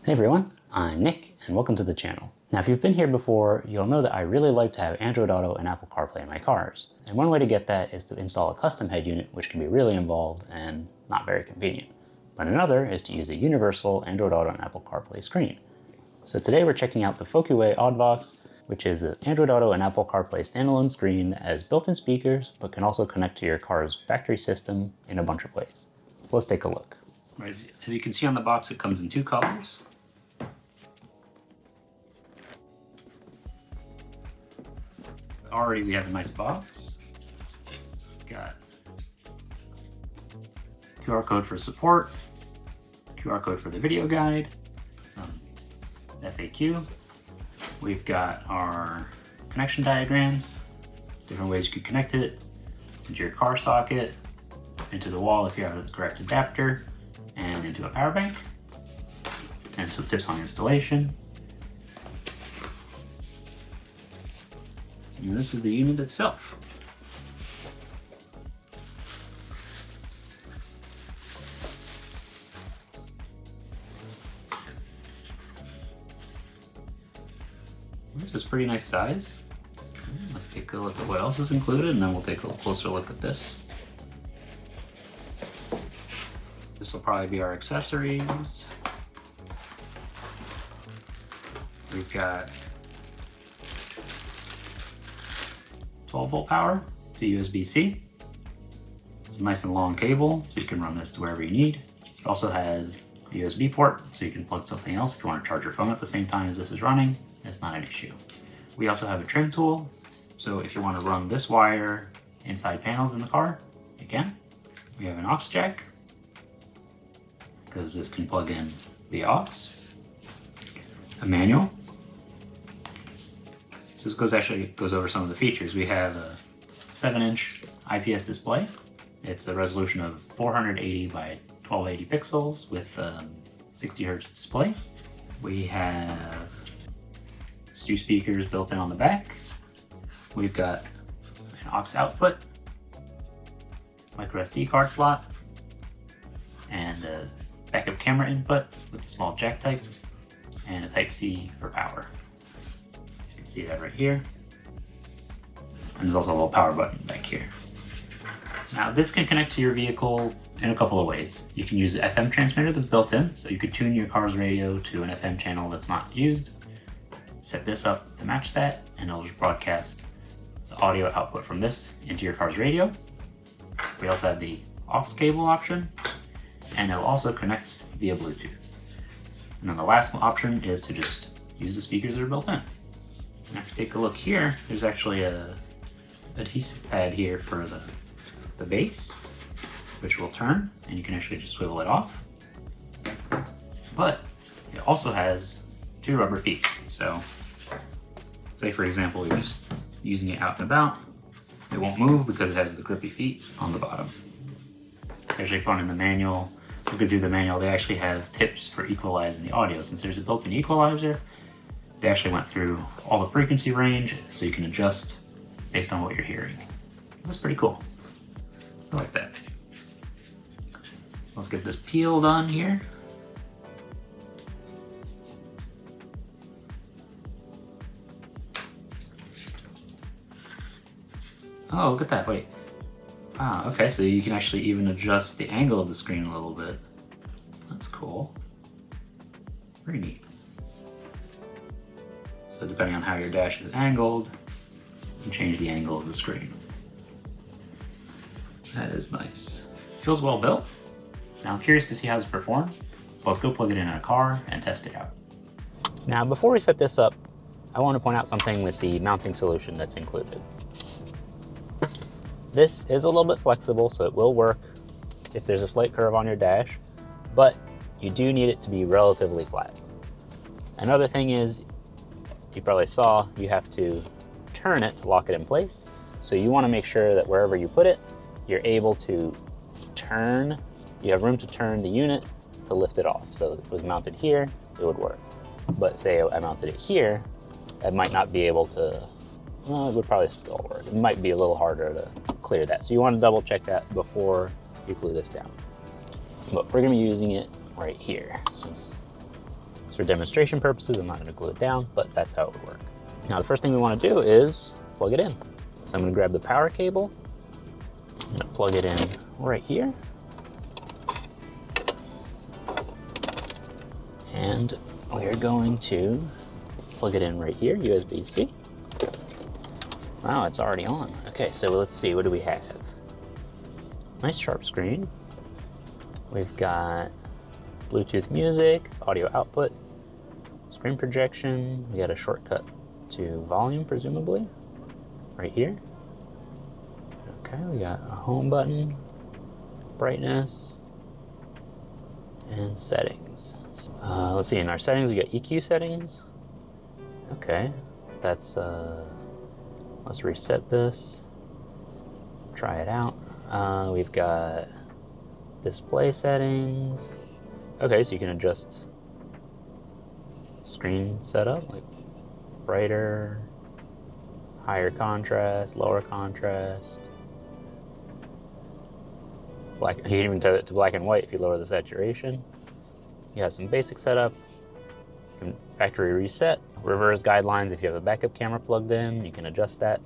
Hey everyone, I'm Nick and welcome to the channel. Now if you've been here before, you'll know that I really like to have Android Auto and Apple CarPlay in my cars. And one way to get that is to install a custom head unit, which can be really involved and not very convenient. But another is to use a universal Android Auto and Apple CarPlay screen. So today we're checking out the FOCUWAY Oddbox, which is an Android Auto and Apple CarPlay standalone screen that has built-in speakers, but can also connect to your car's factory system in a bunch of ways. So let's take a look. As you can see on the box, it comes in two colors. Already we have a nice box. Got QR code for support, QR code for the video guide, some FAQ. We've got our connection diagrams, different ways you could connect it into your car socket, into the wall if you have the correct adapter, and into a power bank, and some tips on installation. And this is the unit itself. This is a pretty nice size. Let's take a look at what else is included, and then we'll take a closer look at this. This will probably be our accessories. We've got 12-volt power to USB-C. It's a nice and long cable, so you can run this to wherever you need. It also has a USB port, so you can plug something else if you want to charge your phone at the same time as this is running. It's not an issue. We also have a trim tool, so if you want to run this wire inside panels in the car, you can. We have an aux jack, because this can plug in the aux. A manual. So this actually goes over some of the features. We have a 7-inch IPS display. It's a resolution of 480 by 1280 pixels with 60 hertz display. We have 2 speakers built in on the back. We've got an aux output, micro SD card slot, and a backup camera input with a small jack type, and a Type-C for power. See that right here. And there's also a little power button back here. Now this can connect to your vehicle in a couple of ways. You can use the FM transmitter that's built in, so you could tune your car's radio to an FM channel that's not used. Set this up to match that, and it'll just broadcast the audio output from this into your car's radio. We also have the aux cable option, and it'll also connect via Bluetooth. And then the last option is to just use the speakers that are built in. And if you take a look here, there's actually a adhesive pad here for the base, which will turn, and you can actually just swivel it off. But it also has 2 rubber feet. So say for example, you're just using it out and about, it won't move because it has the grippy feet on the bottom. Actually found in the manual, looking through the manual, they actually have tips for equalizing the audio. Since there's a built-in equalizer, they actually went through all the frequency range so you can adjust based on what you're hearing. This is pretty cool. I like that. Let's get this peeled on here. Oh, look at that, wait. Ah, okay, so you can actually even adjust the angle of the screen a little bit. That's cool. Very neat. So depending on how your dash is angled, you can change the angle of the screen. That is nice. Feels well built. Now I'm curious to see how this performs, so let's go plug it in a car and test it out. Now before we set this up, I want to point out something with the mounting solution that's included. This is a little bit flexible, so it will work if there's a slight curve on your dash, but you do need it to be relatively flat. Another thing is, you probably saw, you have to turn it to lock it in place. So you want to make sure that wherever you put it, you're able to turn, you have room to turn the unit to lift it off. So if it was mounted here, it would work. But say I mounted it here, I might not be able to, well, it would probably still work. It might be a little harder to clear that. So you want to double check that before you glue this down. But we're going to be using it right here since it's for demonstration purposes, I'm not going to glue it down, but that's how it would work. Now the first thing we want to do is plug it in. So I'm going to grab the power cable, I'm going to plug it in right here, and we're going to plug it in right here, USB-C. Wow, it's already on. Okay, so let's see, what do we have? Nice sharp screen. We've got Bluetooth music, audio output, screen projection. We got a shortcut to volume, presumably, right here. Okay, we got a home button, brightness, and settings. Let's see, in our settings, we got EQ settings. Okay, that's, let's reset this, try it out. We've got display settings. Okay, so you can adjust screen setup, like brighter, higher contrast, lower contrast. Black, you can even set it to black and white if you lower the saturation. You have some basic setup. You can factory reset, reverse guidelines if you have a backup camera plugged in, you can adjust that.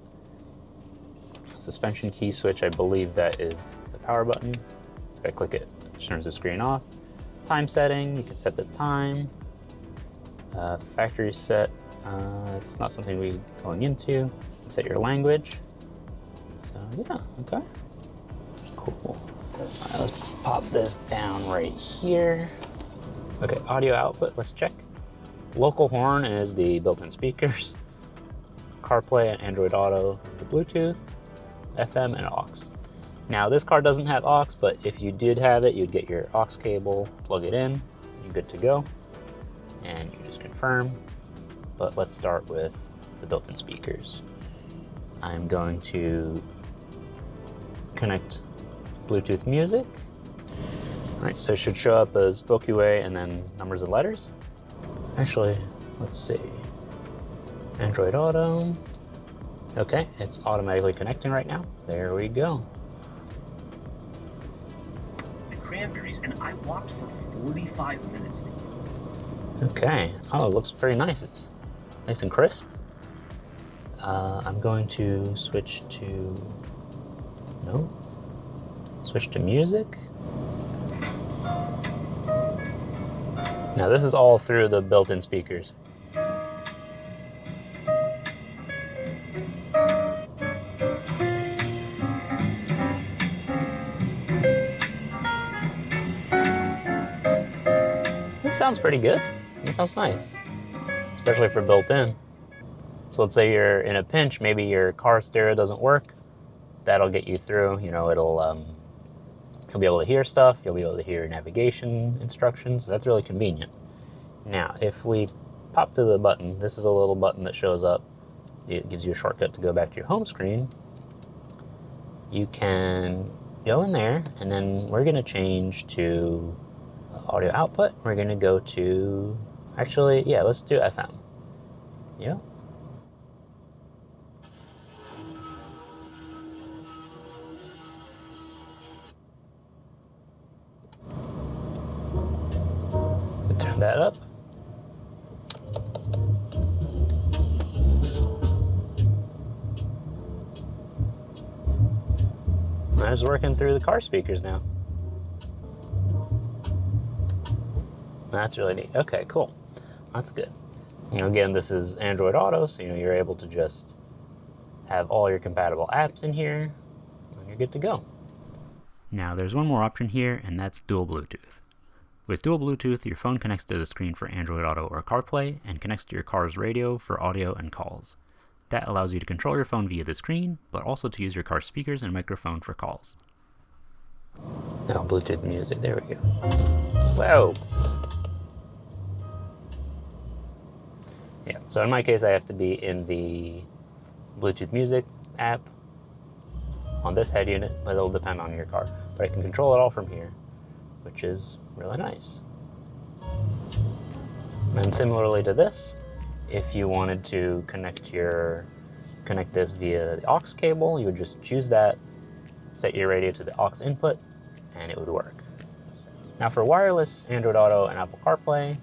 Suspension key switch, I believe that is the power button. So I click it, it turns the screen off. Time setting, you can set the time. Factory set, it's not something we're going into. Set your language. So yeah, okay. Cool. All right, let's pop this down right here. Okay, audio output, let's check. Local horn is the built-in speakers. CarPlay and Android Auto is the Bluetooth, FM, and aux. Now this car doesn't have aux, but if you did have it, you'd get your aux cable, plug it in, you're good to go, and you just confirm. But let's start with the built-in speakers. I'm going to connect Bluetooth music. All right, so it should show up as FOCUWAY and then numbers and letters. Actually, let's see. Android Auto. Okay, it's automatically connecting right now. There we go. The cranberries, and I walked for 45 minutes. Okay. Oh, it looks pretty nice. It's nice and crisp. I'm going to switch to music. Now this is all through the built-in speakers. This sounds pretty good. This sounds nice, especially for built-in. So let's say you're in a pinch, maybe your car stereo doesn't work. That'll get you through. You know, you'll be able to hear stuff. You'll be able to hear navigation instructions. That's really convenient. Now, if we pop to the button, this is a little button that shows up. It gives you a shortcut to go back to your home screen. You can go in there, and then we're going to change to audio output. We're going to go to, actually, yeah, let's do FM. Yeah. So turn that up. I was working through the car speakers now. That's really neat. Okay, cool. That's good. You know, again, this is Android Auto, so you're able to just have all your compatible apps in here, and you're good to go. Now there's one more option here, and that's dual Bluetooth. With dual Bluetooth, your phone connects to the screen for Android Auto or CarPlay, and connects to your car's radio for audio and calls. That allows you to control your phone via the screen, but also to use your car's speakers and microphone for calls. Oh, Bluetooth music, there we go. Whoa! Yeah, so in my case, I have to be in the Bluetooth music app on this head unit, but it'll depend on your car. But I can control it all from here, which is really nice. And similarly to this, if you wanted to connect this via the aux cable, you would just choose that, set your radio to the aux input, and it would work. Now for wireless Android Auto and Apple CarPlay,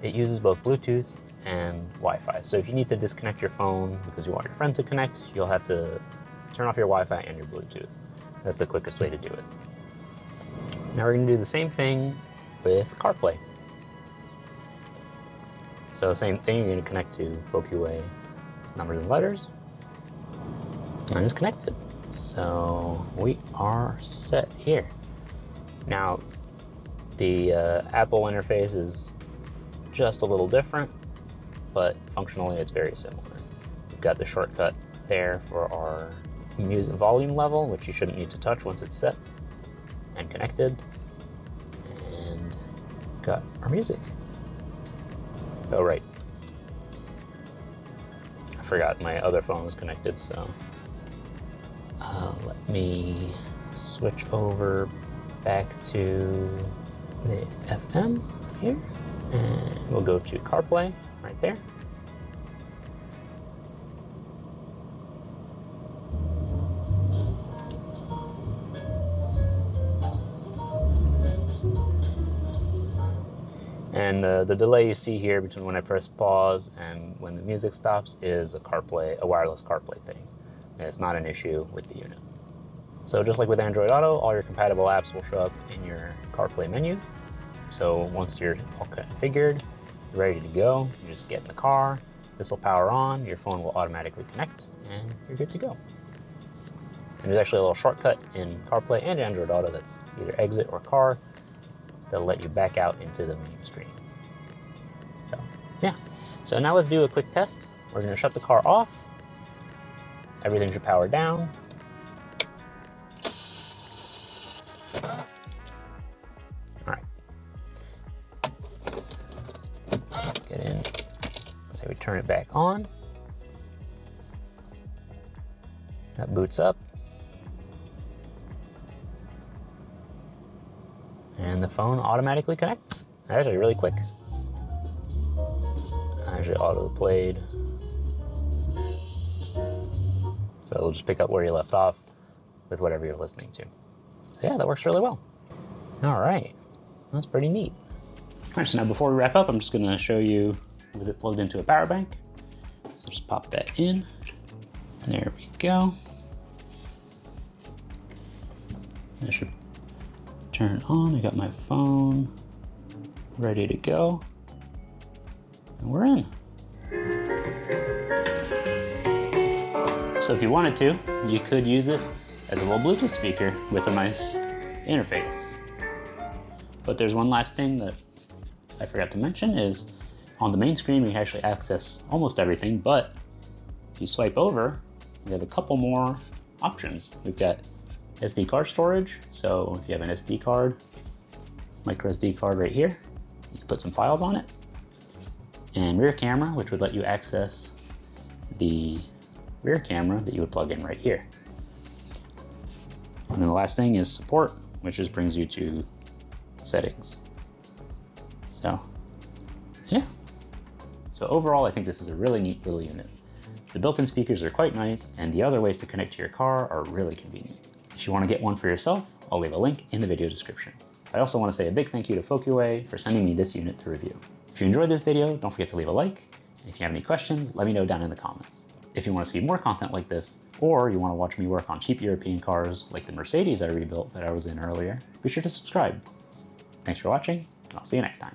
it uses both Bluetooth and Wi-Fi. So if you need to disconnect your phone because you want your friend to connect, you'll have to turn off your Wi-Fi and your Bluetooth. That's the quickest way to do it. Now we're gonna do the same thing with CarPlay. So same thing, you're gonna connect to FOCUWAY numbers and letters, and it's connected. So we are set here. Now, the Apple interface is just a little different, but functionally it's very similar. We've got the shortcut there for our music volume level, which you shouldn't need to touch once it's set and connected, and got our music. Oh, right. I forgot my other phone was connected, so let me switch over back to the FM here, and we'll go to CarPlay right there. And the delay you see here between when I press pause and when the music stops is a wireless CarPlay thing. And it's not an issue with the unit. So just like with Android Auto, all your compatible apps will show up in your CarPlay menu. So once you're all configured, you're ready to go, you just get in the car, this will power on, your phone will automatically connect, and you're good to go. And there's actually a little shortcut in CarPlay and Android Auto that's either exit or car that'll let you back out into the main screen. So yeah, so now let's do a quick test. We're gonna shut the car off. Everything should power down. All right, let's get in. So we turn it back on. That boots up. And the phone automatically connects. Actually really quick. Actually auto-played. So it'll just pick up where you left off with whatever you're listening to. Yeah, that works really well. All right, that's pretty neat. All right, so now before we wrap up, I'm just gonna show you with it plugged into a power bank. So just pop that in. There we go. That should turn it on. I got my phone ready to go. And we're in. So if you wanted to, you could use it as a little Bluetooth speaker with a nice interface. But there's one last thing that I forgot to mention is on the main screen, we can actually access almost everything, but if you swipe over, we have a couple more options. We've got SD card storage. So if you have an SD card, micro SD card right here, you can put some files on it. And rear camera, which would let you access the rear camera that you would plug in right here. And then the last thing is support, which just brings you to settings. So yeah. So overall, I think this is a really neat little unit. The built-in speakers are quite nice, and the other ways to connect to your car are really convenient. If you want to get one for yourself, I'll leave a link in the video description. I also want to say a big thank you to FOCUWAY for sending me this unit to review. If you enjoyed this video, don't forget to leave a like. And if you have any questions, let me know down in the comments. If you want to see more content like this, or you want to watch me work on cheap European cars like the Mercedes I rebuilt that I was in earlier, be sure to subscribe. Thanks for watching, and I'll see you next time.